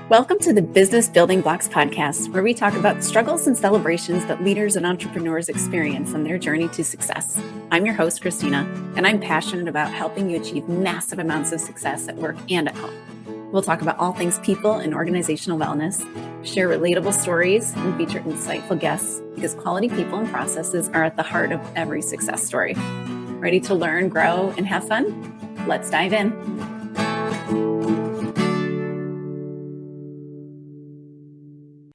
Welcome to the Business Building Blocks podcast, where we talk about struggles and celebrations that leaders and entrepreneurs experience on their journey to success. I'm your host, Christina, and I'm passionate about helping you achieve massive amounts of success at work and at home. We'll talk about all things people and organizational wellness, share relatable stories, and feature insightful guests because quality people and processes are at the heart of every success story. Ready to learn, grow, and have fun? Let's dive in.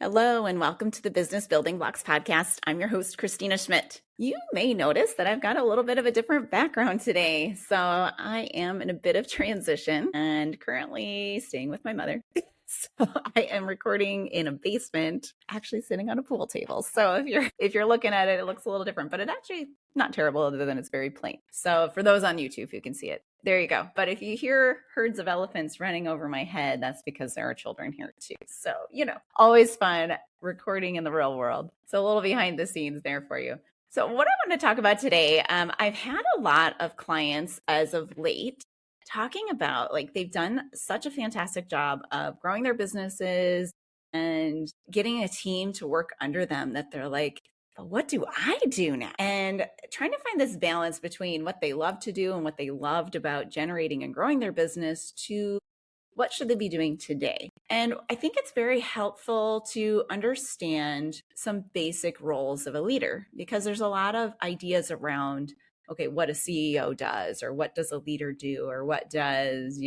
Hello, and welcome to the Business Building Blocks podcast. I'm your host, Christina Schmitt. You may notice that I've got a little bit of a different background today. So I am in a bit of transition and currently staying with my mother. So I am recording in a basement, actually sitting on a pool table. So if you're looking at it, it looks a little different, but it actually not terrible other than it's very plain. So for those on YouTube who can see it, there you go. But if you hear herds of elephants running over my head, that's because there are children here too. So, always fun recording in the real world. So a little behind the scenes there for you. So what I want to talk about today, I've had a lot of clients as of late talking about they've done such a fantastic job of growing their businesses and getting a team to work under them that they're like, but what do I do now? And trying to find this balance between what they love to do and what they loved about generating and growing their business to what should they be doing today? And I think it's very helpful to understand some basic roles of a leader because there's a lot of ideas around, okay, what a CEO does, or what does a leader do, or what does,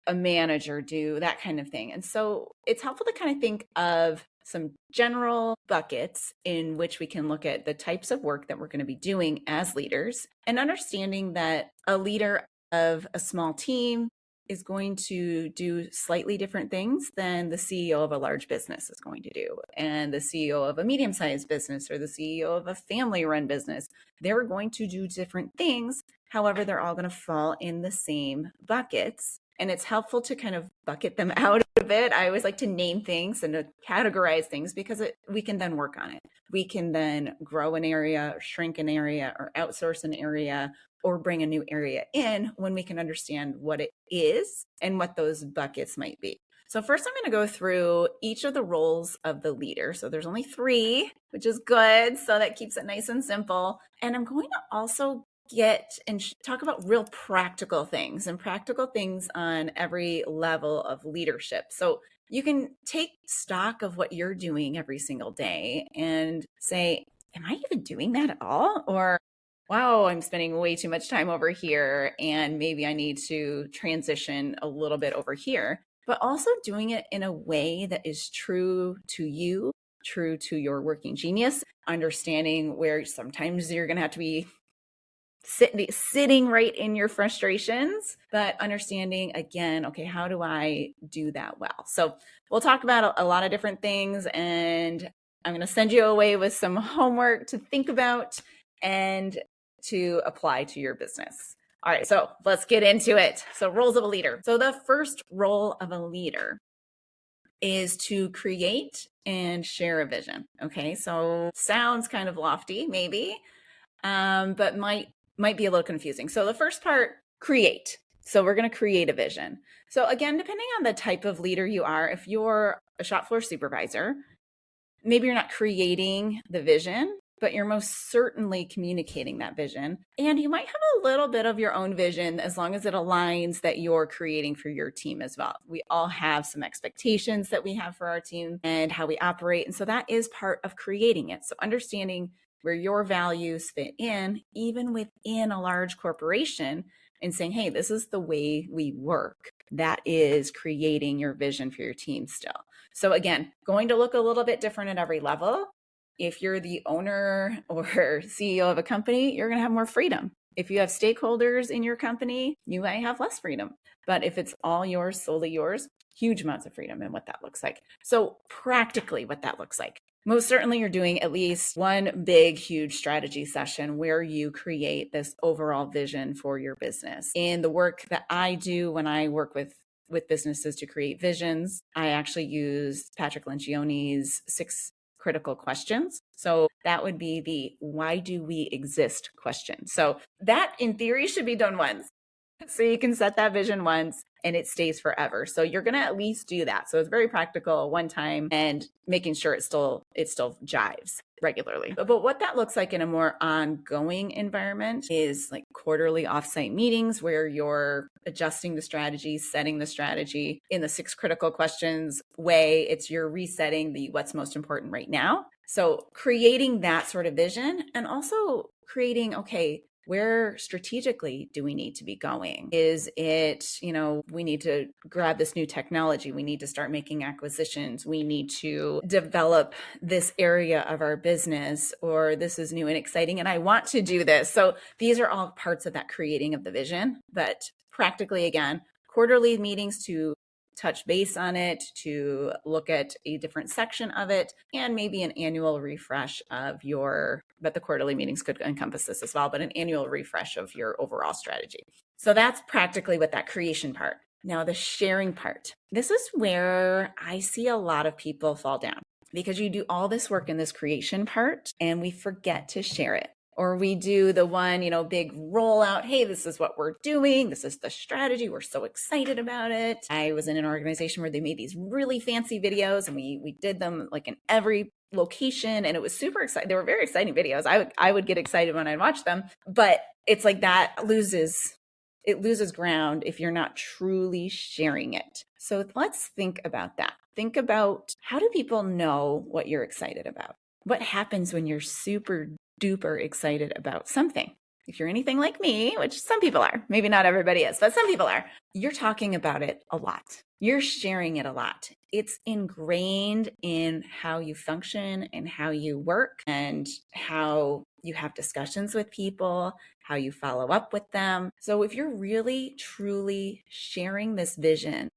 a manager do, that kind of thing. And so it's helpful to kind of think of some general buckets in which we can look at the types of work that we're going to be doing as leaders, and understanding that a leader of a small team is going to do slightly different things than the CEO of a large business is going to do. And the CEO of a medium-sized business or the CEO of a family-run business, they're going to do different things. However, they're all going to fall in the same buckets. And it's helpful to kind of bucket them out a bit. I always like to name things and to categorize things because we can then work on it. We can then grow an area, or shrink an area, or outsource an area, or bring a new area in when we can understand what it is and what those buckets might be. So first, I'm going to go through each of the roles of the leader. So there's only 3, which is good. So that keeps it nice and simple. And I'm going to also get and talk about real practical things and practical things on every level of leadership. So you can take stock of what you're doing every single day and say, am I even doing that at all? Or, wow, I'm spending way too much time over here and maybe I need to transition a little bit over here. But also doing it in a way that is true to you, true to your working genius, understanding where sometimes you're going to have to be sitting right in your frustrations, but understanding again, okay, how do I do that well? So we'll talk about a lot of different things, and I'm going to send you away with some homework to think about and to apply to your business. All right, so let's get into it. So roles of a leader. So the first role of a leader is to create and share a vision. Okay, so sounds kind of lofty, maybe, but might be a little confusing. So the first part, create. So we're going to create a vision. So again, depending on the type of leader you are, if you're a shop floor supervisor, maybe you're not creating the vision, but you're most certainly communicating that vision. And you might have a little bit of your own vision as long as it aligns that you're creating for your team as well. We all have some expectations that we have for our team and how we operate. And so that is part of creating it. So understanding where your values fit in, even within a large corporation, and saying, hey, this is the way we work. That is creating your vision for your team still. So again, going to look a little bit different at every level. If you're the owner or CEO of a company, you're going to have more freedom. If you have stakeholders in your company, you might have less freedom. But if it's all yours, solely yours, huge amounts of freedom in what that looks like. So practically what that looks like. Most certainly you're doing at least one big, huge strategy session where you create this overall vision for your business. In the work that I do when I work with businesses to create visions, I actually use Patrick Lencioni's 6 critical questions. So that would be the why do we exist question. So that in theory should be done once. So you can set that vision once and it stays forever. So you're going to at least do that. So it's very practical, one time, and making sure it still jives regularly. But what that looks like in a more ongoing environment is like quarterly offsite meetings where you're adjusting the strategy, setting the strategy in the 6 critical questions way. It's you're resetting the what's most important right now. So creating that sort of vision, and also creating, okay, where strategically do we need to be going? Is it, we need to grab this new technology. We need to start making acquisitions. We need to develop this area of our business, or this is new and exciting and I want to do this. So these are all parts of that creating of the vision. But practically, again, quarterly meetings to touch base on it, to look at a different section of it, and maybe an annual refresh of but the quarterly meetings could encompass this as well, but an annual refresh of your overall strategy. So that's practically what that creation part. Now, the sharing part. This is where I see a lot of people fall down, because you do all this work in this creation part and we forget to share it. Or we do the one, big rollout. Hey, this is what we're doing. This is the strategy. We're so excited about it. I was in an organization where they made these really fancy videos, and we did them like in every location, and it was super exciting. They were very exciting videos. I would get excited when I'd watch them, but it's like that loses ground if you're not truly sharing it. So let's think about that. Think about, how do people know what you're excited about? What happens when you're super duper excited about something? If you're anything like me, which some people are, maybe not everybody is, but some people are, you're talking about it a lot. You're sharing it a lot. It's ingrained in how you function and how you work and how you have discussions with people, how you follow up with them. So if you're really, truly sharing this vision,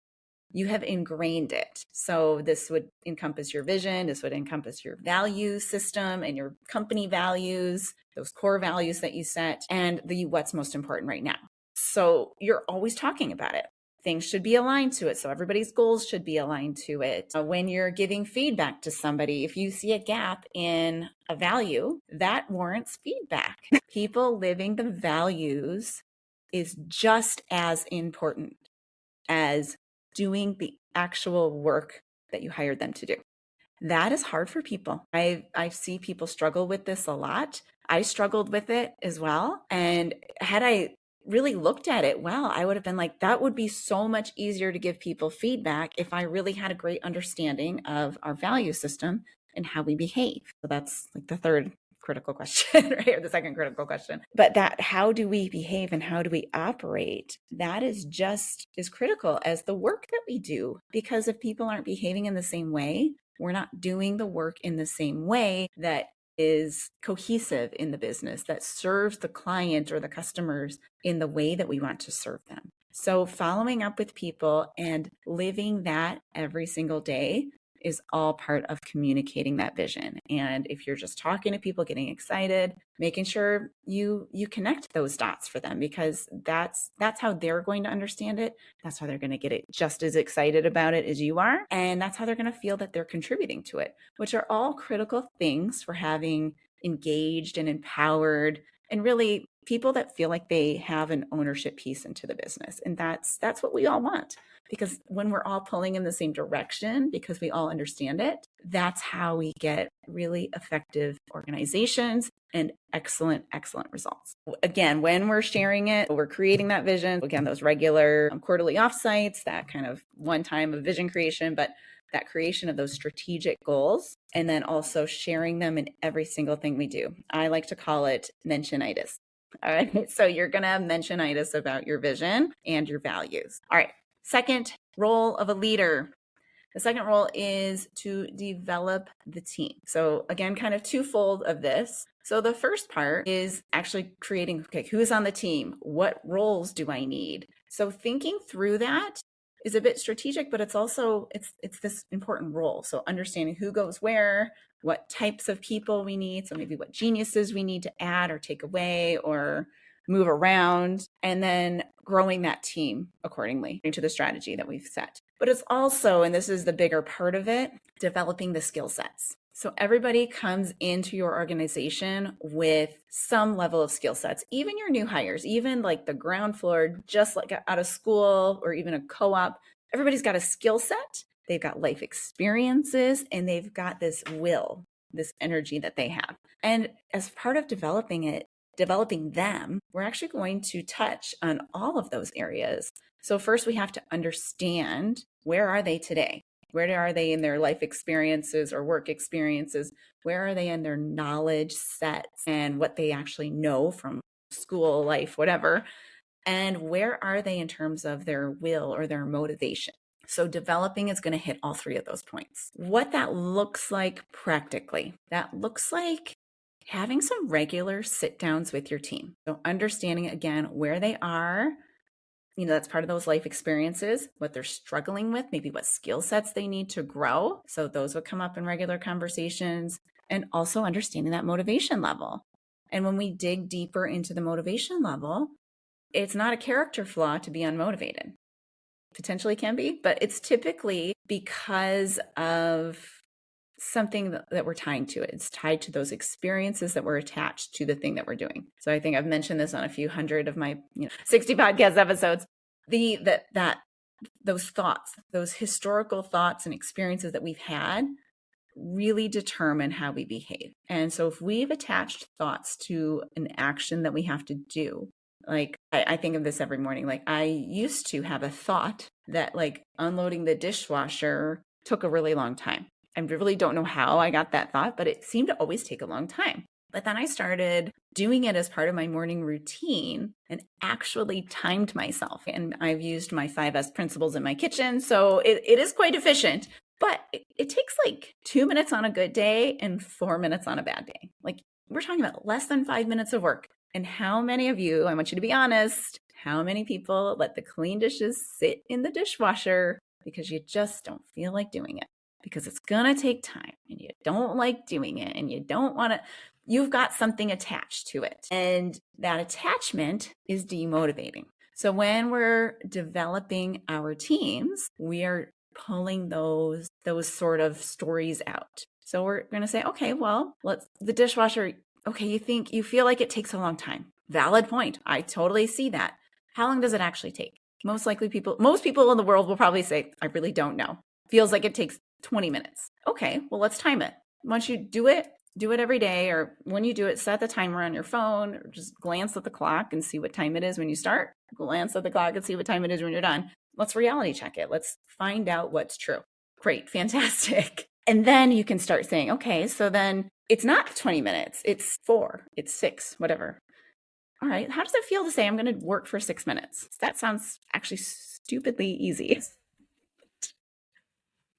you have ingrained it. So this would encompass your vision. This would encompass your value system and your company values, those core values that you set, and the what's most important right now. So you're always talking about it. Things should be aligned to it. So everybody's goals should be aligned to it. When you're giving feedback to somebody, if you see a gap in a value, that warrants feedback. People living the values is just as important as doing the actual work that you hired them to do. That is hard for people. I see people struggle with this a lot. I struggled with it as well. And had I really looked at it well, I would have been like, that would be so much easier to give people feedback if I really had a great understanding of our value system and how we behave. So that's like the third critical question, right? Or the second critical question. But that, how do we behave and how do we operate? That is just as critical as the work that we do. Because if people aren't behaving in the same way, we're not doing the work in the same way that is cohesive in the business, that serves the client or the customers in the way that we want to serve them. So following up with people and living that every single day is all part of communicating that vision. And if you're just talking to people, getting excited, making sure you connect those dots for them, because that's how they're going to understand it. That's how they're going to get it just as excited about it as you are. And that's how they're going to feel that they're contributing to it, which are all critical things for having engaged and empowered and really people that feel like they have an ownership piece into the business. And that's what we all want. Because when we're all pulling in the same direction, because we all understand it, that's how we get really effective organizations and excellent results. Again, when we're sharing it, we're creating that vision. Again, those regular quarterly offsites, that kind of one time of vision creation, but that creation of those strategic goals, and then also sharing them in every single thing we do. I like to call it mentionitis. All right. So you're going to have mentionitis about your vision and your values. All right. Second role of a leader. The second role is to develop the team. So again, kind of twofold of this. So the first part is actually creating, okay, who's on the team? What roles do I need? So thinking through that is a bit strategic, but it's also, it's this important role. So understanding who goes where, what types of people we need. So maybe what geniuses we need to add or take away or move around, and then growing that team accordingly to the strategy that we've set. But it's also, and this is the bigger part of it, developing the skill sets. So everybody comes into your organization with some level of skill sets, even your new hires, even like the ground floor, just like out of school or even a co-op. Everybody's got a skill set. They've got life experiences and they've got this will, this energy that they have. And as part of developing them, we're actually going to touch on all of those areas. So first we have to understand, where are they today? Where are they in their life experiences or work experiences? Where are they in their knowledge sets and what they actually know from school, life, whatever? And where are they in terms of their will or their motivation? So developing is going to hit all three of those points. What that looks like practically, that looks like having some regular sit downs with your team. So understanding again where they are. That's part of those life experiences, what they're struggling with, maybe what skill sets they need to grow. So those would come up in regular conversations, and also understanding that motivation level. And when we dig deeper into the motivation level, it's not a character flaw to be unmotivated. Potentially can be, but it's typically because of something that we're tying to it. It's tied to those experiences that were attached to the thing that we're doing. So I think I've mentioned this on a few hundred of my 60 podcast episodes. Those thoughts, those historical thoughts and experiences that we've had really determine how we behave. And so if we've attached thoughts to an action that we have to do, like I think of this every morning, like I used to have a thought that like unloading the dishwasher took a really long time. I really don't know how I got that thought, but it seemed to always take a long time. But then I started doing it as part of my morning routine and actually timed myself. And I've used my 5S principles in my kitchen. So it is quite efficient, but it takes like 2 minutes on a good day and 4 minutes on a bad day. Like we're talking about less than 5 minutes of work. And how many of you, I want you to be honest, how many people let the clean dishes sit in the dishwasher because you just don't feel like doing it? Because it's going to take time and you don't like doing it and you don't want to, you've got something attached to it. And that attachment is demotivating. So when we're developing our teams, we are pulling those sort of stories out. So we're going to say, okay, well, the dishwasher, okay, you feel like it takes a long time. Valid point. I totally see that. How long does it actually take? Most people in the world will probably say, I really don't know. Feels like it takes 20 minutes. Okay, well, let's time it. Once you do it every day, or when you do it, set the timer on your phone, or just glance at the clock and see what time it is when you start. Glance at the clock and see what time it is when you're done. Let's reality check it. Let's find out what's true. Great, fantastic. And then you can start saying, okay, so then it's not 20 minutes, it's 4, it's 6, whatever. All right, how does it feel to say I'm going to work for 6 minutes? That sounds actually stupidly easy.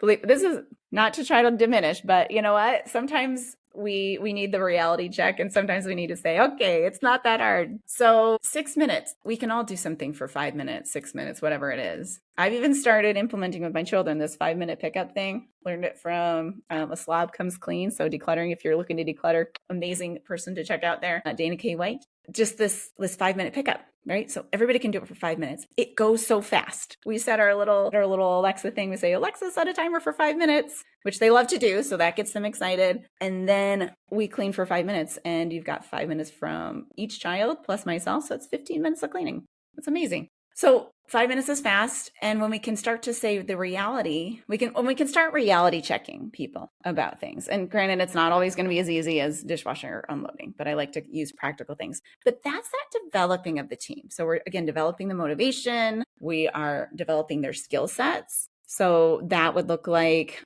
This is not to try to diminish, but you know what? Sometimes we need the reality check, and sometimes we need to say, okay, it's not that hard. So 6 minutes, we can all do something for 5 minutes, 6 minutes, whatever it is. I've even started implementing with my children this 5-minute pickup thing. Learned it from A Slob Comes Clean. So decluttering, if you're looking to declutter, amazing person to check out there, Dana K. White. Just this 5-minute pickup, right? So everybody can do it for 5 minutes. It goes so fast. We set our little Alexa thing. We say, Alexa, set a timer for 5 minutes, which they love to do. So that gets them excited. And then we clean for 5 minutes, and you've got 5 minutes from each child plus myself. So it's 15 minutes of cleaning. It's amazing. So 5 minutes is fast. And when we can start to say the reality, when we can start reality checking people about things. And granted, it's not always going to be as easy as dishwashing or unloading, but I like to use practical things. But that's that developing of the team. So we're, again, developing the motivation. We are developing their skill sets. So that would look like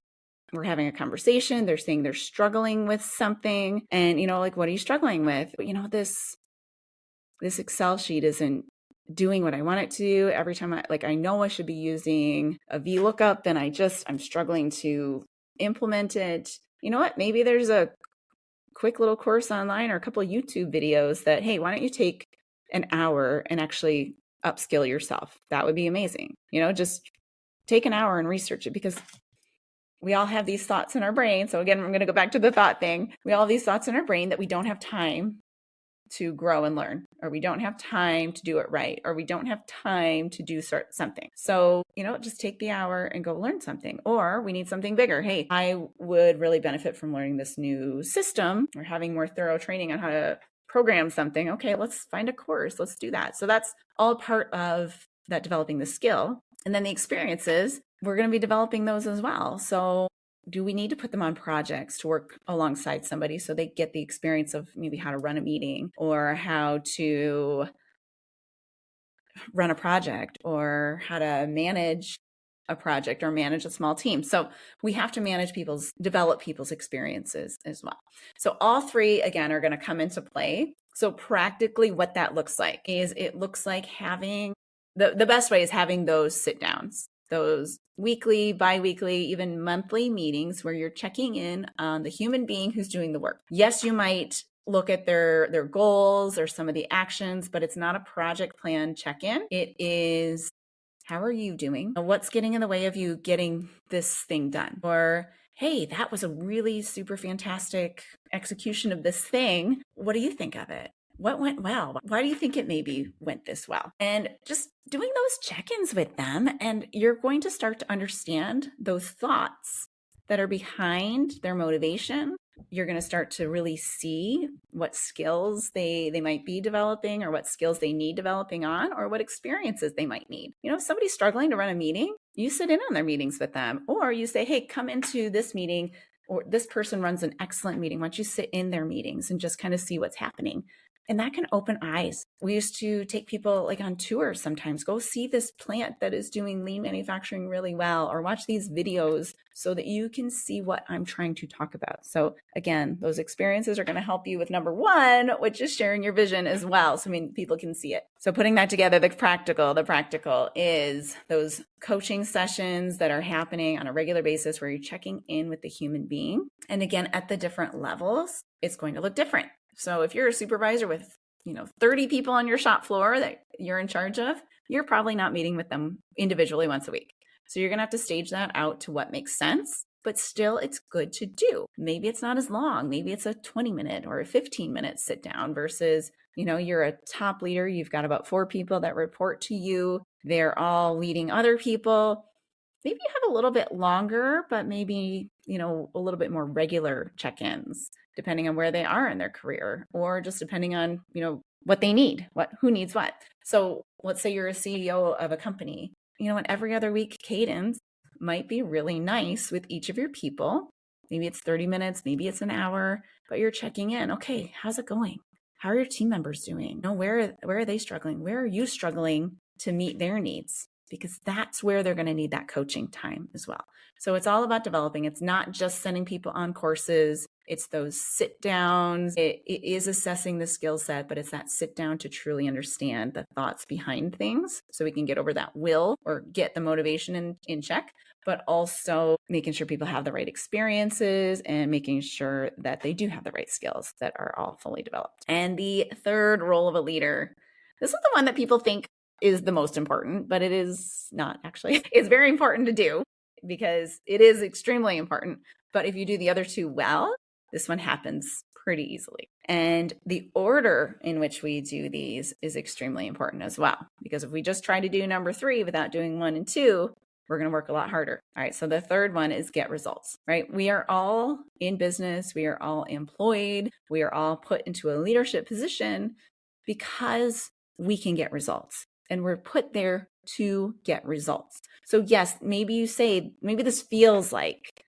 we're having a conversation. They're saying they're struggling with something. And, like, what are you struggling with? But, this Excel sheet isn't doing what I want it to do. Every time I know I should be using a VLOOKUP and I'm struggling to implement it. You know what? Maybe there's a quick little course online or a couple of YouTube videos that, hey, why don't you take an hour and actually upskill yourself? That would be amazing. Just take an hour and research it, because we all have these thoughts in our brain. So again, I'm going to go back to the thought thing. We all have these thoughts in our brain that we don't have time to grow and learn, or we don't have time to do it right, or we don't have time to do something. So, just take the hour and go learn something, or we need something bigger. Hey, I would really benefit from learning this new system or having more thorough training on how to program something. Okay, let's find a course. Let's do that. So that's all part of that developing the skill. And then the experiences, we're going to be developing those as well. So do we need to put them on projects to work alongside somebody so they get the experience of maybe how to run a meeting or how to run a project or how to manage a project or manage a small team? So we have to develop people's experiences as well. So all three, again, are going to come into play. So practically what that looks like is it looks like having the best way is having those sit downs, those weekly, bi-weekly, even monthly meetings where you're checking in on the human being who's doing the work. Yes, you might look at their goals or some of the actions, but it's not a project plan check-in. It is, how are you doing? What's getting in the way of you getting this thing done? Or, hey, that was a really super fantastic execution of this thing. What do you think of it? What went well? Why do you think it maybe went this well? And just doing those check-ins with them, and you're going to start to understand those thoughts that are behind their motivation. You're going to start to really see what skills they might be developing, or what skills they need developing on, or what experiences they might need. If somebody's struggling to run a meeting, you sit in on their meetings with them, or you say, hey, come into this meeting, or this person runs an excellent meeting. Why don't you sit in their meetings and just kind of see what's happening? And that can open eyes. We used to take people on tours sometimes, go see this plant that is doing lean manufacturing really well, or watch these videos so that you can see what I'm trying to talk about. So again, those experiences are going to help you with number one, which is sharing your vision as well. So people can see it. So putting that together, the practical is those coaching sessions that are happening on a regular basis where you're checking in with the human being. And again, at the different levels, it's going to look different. So if you're a supervisor with, 30 people on your shop floor that you're in charge of, you're probably not meeting with them individually once a week. So you're going to have to stage that out to what makes sense, but still it's good to do. Maybe it's not as long. Maybe it's a 20-minute or a 15-minute sit down versus, you're a top leader. You've got about 4 people that report to you. They're all leading other people. Maybe you have a little bit longer, but maybe, a little bit more regular check-ins, depending on where they are in their career, or just depending on, what they need, who needs what. So let's say you're a CEO of a company, an every other week cadence might be really nice with each of your people. Maybe it's 30 minutes, maybe it's an hour, but you're checking in. Okay, how's it going? How are your team members doing? Where are they struggling? Where are you struggling to meet their needs? Because that's where they're going to need that coaching time as well. So it's all about developing. It's not just sending people on courses. It's those sit downs. It is assessing the skill set, but it's that sit down to truly understand the thoughts behind things so we can get over that will or get the motivation in check, but also making sure people have the right experiences and making sure that they do have the right skills that are all fully developed. And the third role of a leader, this is the one that people think is the most important, but it is not actually. It's very important to do because it is extremely important. But if you do the other two well, this one happens pretty easily. And the order in which we do these is extremely important as well, because if we just try to do number 3 without doing 1 and 2, we're going to work a lot harder. All right. So the third one is get results, right? We are all in business. We are all employed. We are all put into a leadership position because we can get results. And we're put there to get results. So yes, maybe this feels like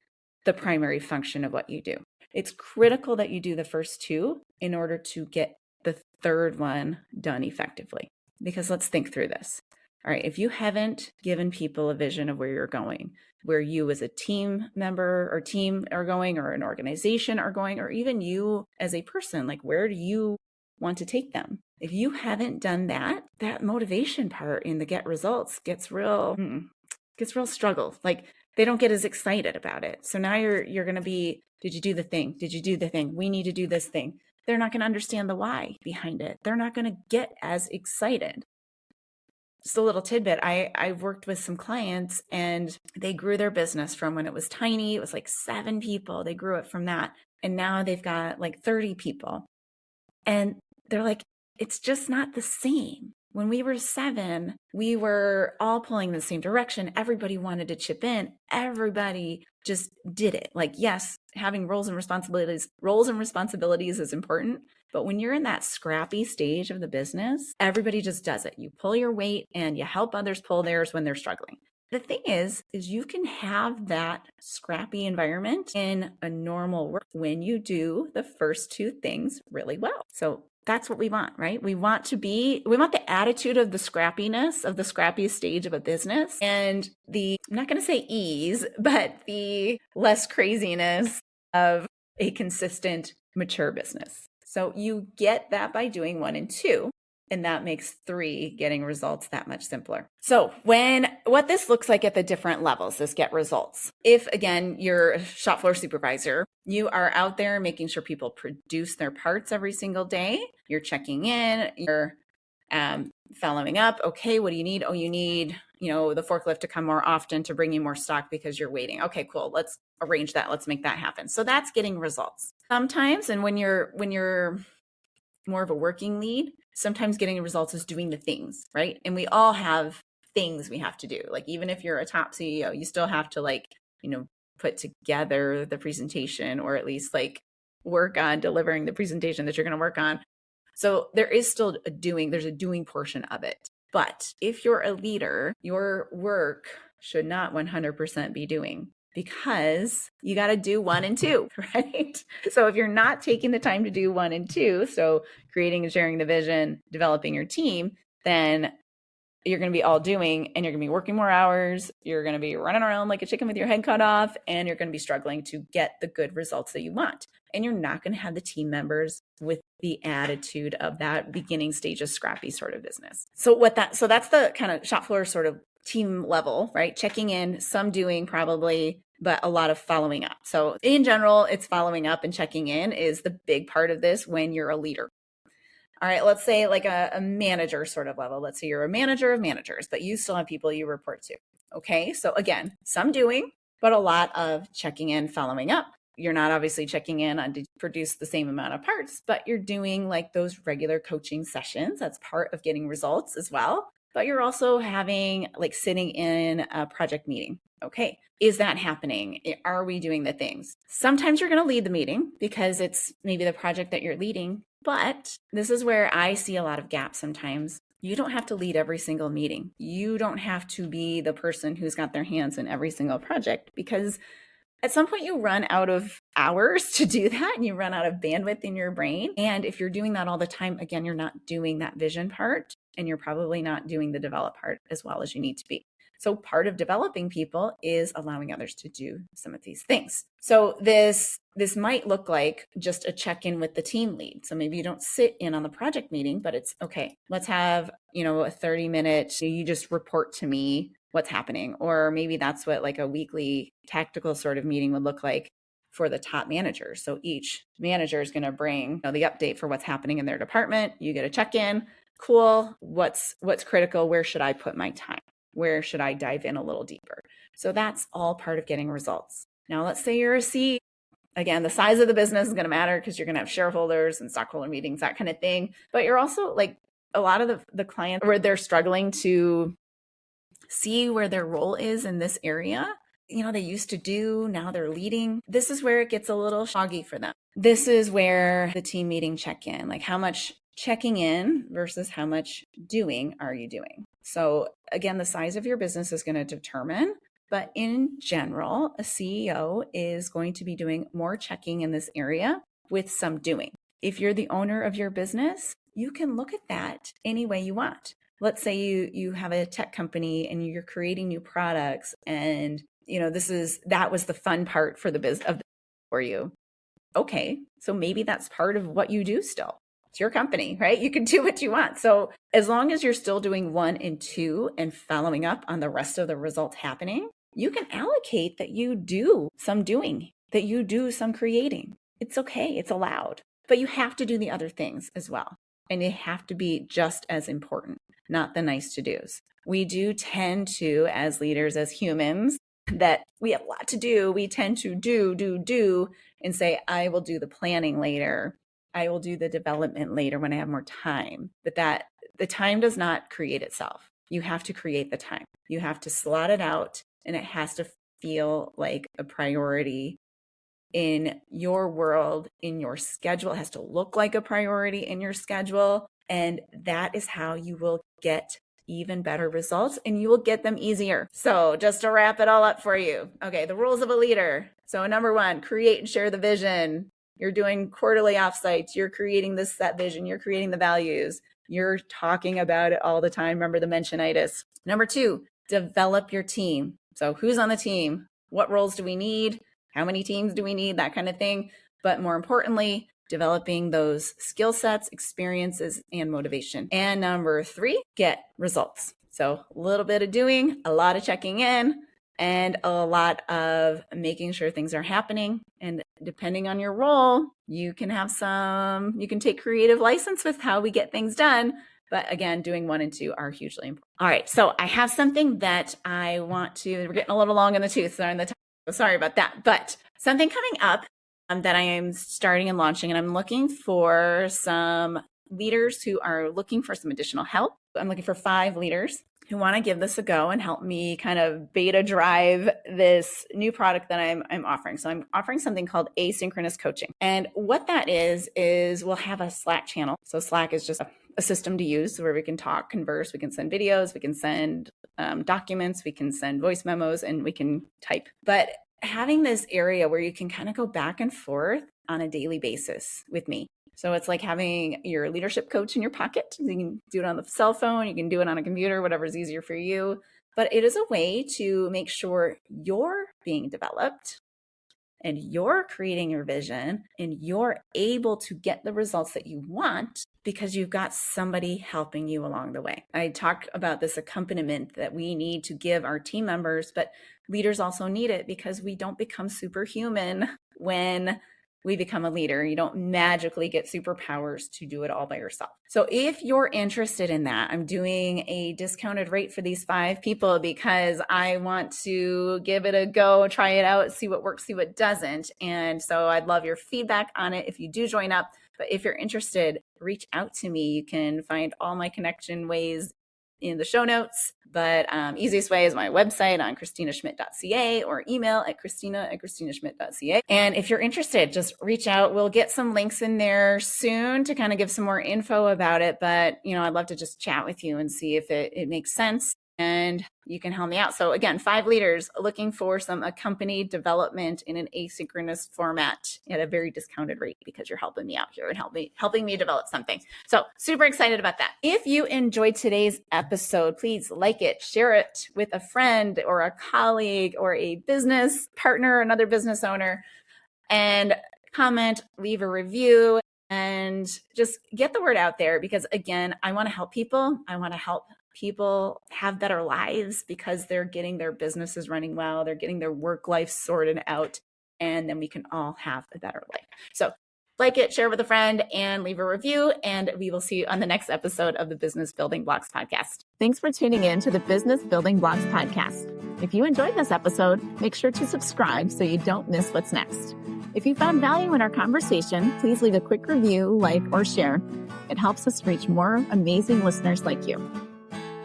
the primary function of what you do. It's critical that you do the first 2 in order to get the third one done effectively. Because let's think through this. All right, if you haven't given people a vision of where you're going, where you as a team member or team are going, or an organization are going, or even you as a person, where do you want to take them? If you haven't done that motivation part in the get results gets real struggle. They don't get as excited about it. So now you're going to be, did you do the thing? Did you do the thing? We need to do this thing. They're not going to understand the why behind it. They're not going to get as excited. Just a little tidbit. I've worked with some clients and they grew their business from when it was tiny. It was 7 people. They grew it from that. And now they've got 30 people. And they're like, it's just not the same. When we were 7, we were all pulling in the same direction. Everybody wanted to chip in. Everybody just did it. Like, yes, having roles and responsibilities is important. But when you're in that scrappy stage of the business, everybody just does it. You pull your weight and you help others pull theirs when they're struggling. The thing is you can have that scrappy environment in a normal work when you do the first 2 things really well. So that's what we want, right? We want the attitude of the scrappiness of the scrappiest stage of a business and I'm not going to say ease, but the less craziness of a consistent, mature business. So you get that by doing 1 and 2. And that makes 3, getting results, that much simpler. So what this looks like at the different levels, this get results. If, again, you're a shop floor supervisor, you are out there making sure people produce their parts every single day. You're checking in, you're following up. Okay, what do you need? Oh, you need, the forklift to come more often to bring you more stock because you're waiting. Okay, cool. Let's arrange that. Let's make that happen. So that's getting results. Sometimes, and when you're more of a working lead, sometimes getting results is doing the things, right? And we all have things we have to do. Like, even if you're a top CEO, you still have to put together the presentation, or at least work on delivering the presentation that you're going to work on. So there is still there's a doing portion of it. But if you're a leader, your work should not 100% be doing, because you got to do 1 and 2, right? So if you're not taking the time to do 1 and 2, so creating and sharing the vision, developing your team, then you're going to be all doing, and you're going to be working more hours. You're going to be running around like a chicken with your head cut off, and you're going to be struggling to get the good results that you want. And you're not going to have the team members with the attitude of that beginning stage of scrappy sort of business. So that's the kind of shop floor sort of team level, right? Checking in, some doing probably, but a lot of following up. So in general, it's following up and checking in is the big part of this when you're a leader. All right, let's say like a manager sort of level. Let's say you're a manager of managers, but you still have people you report to. Okay, so again, some doing, but a lot of checking in, following up. You're not obviously checking in on to produce the same amount of parts, but you're doing like those regular coaching sessions. That's part of getting results as well. But you're also having sitting in a project meeting. Okay, is that happening? Are we doing the things? Sometimes you're going to lead the meeting because it's maybe the project that you're leading. But this is where I see a lot of gaps sometimes. You don't have to lead every single meeting. You don't have to be the person who's got their hands in every single project, because at some point you run out of hours to do that, and you run out of bandwidth in your brain. And if you're doing that all the time, again, you're not doing that vision part, and you're probably not doing the develop part as well as you need to be. So part of developing people is allowing others to do some of these things. So this might look like just a check-in with the team lead. So maybe you don't sit in on the project meeting, but it's okay, let's have, a 30-minute, you just report to me what's happening. Or maybe that's what a weekly tactical sort of meeting would look like for the top managers. So each manager is going to bring the update for what's happening in their department. You get a check-in. Cool. What's critical? Where should I put my time? Where should I dive in a little deeper? So that's all part of getting results. Now, let's say you're a CEO. Again, the size of the business is going to matter because you're going to have shareholders and stockholder meetings, that kind of thing. But you're also a lot of the clients where they're struggling to see where their role is in this area. They used to do, now they're leading. This is where it gets a little foggy for them. This is where the team meeting check-in, how much checking in versus how much doing are you doing? So again, the size of your business is going to determine, but in general, a CEO is going to be doing more checking in this area with some doing. If you're the owner of your business, you can look at that any way you want. Let's say you have a tech company and you're creating new products, and that was the fun part for the business for you. Okay, so maybe that's part of what you do still. It's your company, right? You can do what you want. So as long as you're still doing 1 and 2 and following up on the rest of the results happening, you can allocate that you do some doing, that you do some creating. It's okay. It's allowed. But you have to do the other things as well. And they have to be just as important, not the nice to-dos. We do tend to, as leaders, as humans, that we have a lot to do. We tend to do, and say, I will do the planning later. I will do the development later when I have more time. But that the time does not create itself. You have to create the time. You have to slot it out, and it has to feel like a priority in your world, in your schedule. It has to look like a priority in your schedule. And that is how you will get even better results, and you will get them easier. So just to wrap it all up for you. Okay, the rules of a leader. So number 1, create and share the vision. You're doing quarterly offsites. You're creating this set vision. You're creating the values. You're talking about it all the time. Remember the mentionitis. Number 2, develop your team. So who's on the team? What roles do we need? How many teams do we need? That kind of thing. But more importantly, developing those skill sets, experiences, and motivation. And number 3, get results. So a little bit of doing, a lot of checking in, and a lot of making sure things are happening. And depending on your role, you can take creative license with how we get things done. But again, doing 1 and 2 are hugely important. All right, so I have something that we're getting a little long in the tooth on the time, so sorry about that. But something coming up that I am starting and launching, and I'm looking for some leaders who are looking for some additional help. I'm looking for 5 leaders who want to give this a go and help me kind of beta drive this new product that I'm offering. So I'm offering something called asynchronous coaching. And what that is we'll have a Slack channel. So Slack is just a system to use where we can talk, converse, we can send videos, we can send documents, we can send voice memos, and we can type. But having this area where you can kind of go back and forth on a daily basis with me. So it's like having your leadership coach in your pocket. You can do it on the cell phone, you can do it on a computer, whatever's easier for you. But it is a way to make sure you're being developed and you're creating your vision and you're able to get the results that you want because you've got somebody helping you along the way. I talk about this accompaniment that we need to give our team members, but leaders also need it because we don't become superhuman when we become a leader. You don't magically get superpowers to do it all by yourself. So if you're interested in that, I'm doing a discounted rate for these 5 people because I want to give it a go, try it out, see what works, see what doesn't. And so I'd love your feedback on it if you do join up. But if you're interested, reach out to me. You can find all my connection ways in the show notes. But easiest way is my website on christinaschmitt.ca or email at christina@christinaschmitt.ca. And if you're interested, just reach out. We'll get some links in there soon to kind of give some more info about it. But, I'd love to just chat with you and see if it makes sense and you can help me out. So again, 5 leaders looking for some accompanied development in an asynchronous format at a very discounted rate because you're helping me out here and helping me develop something. So super excited about that. If you enjoyed today's episode, please like it, share it with a friend or a colleague or a business partner, another business owner, and comment, leave a review, and just get the word out there because again, I want to help people. I want to help people have better lives because they're getting their businesses running well, they're getting their work life sorted out, and then we can all have a better life. So like it, share with a friend, and leave a review, and we will see you on the next episode of the Business Building Blocks podcast. Thanks for tuning in to the Business Building Blocks podcast. If you enjoyed this episode, make sure to subscribe so you don't miss what's next. If you found value in our conversation, please leave a quick review, like, or share. It helps us reach more amazing listeners like you.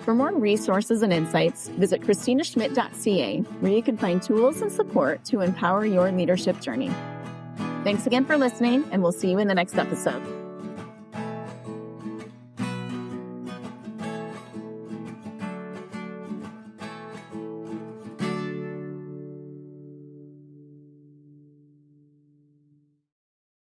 For more resources and insights, visit christinaschmitt.ca, where you can find tools and support to empower your leadership journey. Thanks again for listening, and we'll see you in the next episode.